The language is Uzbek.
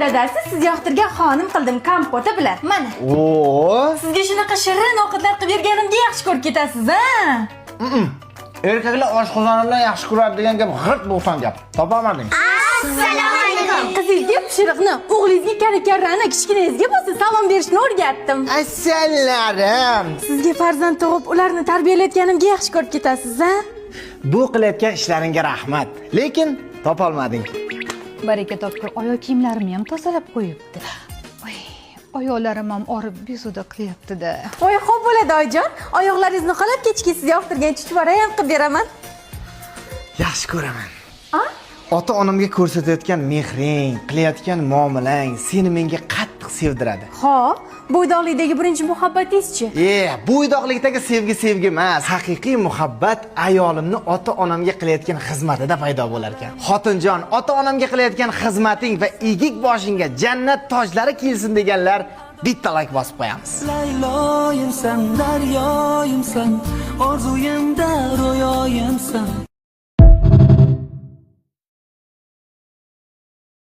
dadasi siz yoqtirgan xonim qildim kompota bilan. Mana. Oo. Sizga shunaqa shirin ovqatlar qilib berganimga yaxshi ko'rib ketasiz, ha? Erkaklar oshqozoni bilan yaxshi ko'radi degan gap g'irt bo'xton gap. Topamading. Assalomu alaykum. Qizingizga pishiriqni, o'g'lingizga karakarrani, kichkinangizga bo'lsa salom berishni o'rgatdim. Assalarim. Sizga farzand tug'ib, ularni tarbiyalayotganimga yaxshi ko'rib ketasiz, ha? Bu qilayotgan ishlaringga rahmat. Lekin topolmading. Baraka topgur, oyoq kiyimlarimni ham tozalab qo'yibdi. Voy, oyoqlarim ham orib bezuda qilyapti-da. Voy, xo'p bo'ladi oyijon. Oyoqlaringizni qalab kechki siz yoqtirgan chuchvara ham qilib beraman. Yaxshi ko'raman. Ota-onamga ko'rsatayotgan mehring, qilayotgan muomalang seni menga qattiq sevdiradi. Xo'p, bo'ydoqlikdagi birinchi muhabbatingiz-chi? Bo'ydoqlikdagi sevgi emas, haqiqiy muhabbat ayolimni ota-onamga qilayotgan xizmatida paydo bo'lar ekan. Xotinjon, ota-onamga qilayotgan xizmating va egik boshingga jannat tojlari kelsin deganlar bitta like bosib qo'yamiz. Layloyimsan, daryoyimsan, orzuyimda ro'yoyimsan.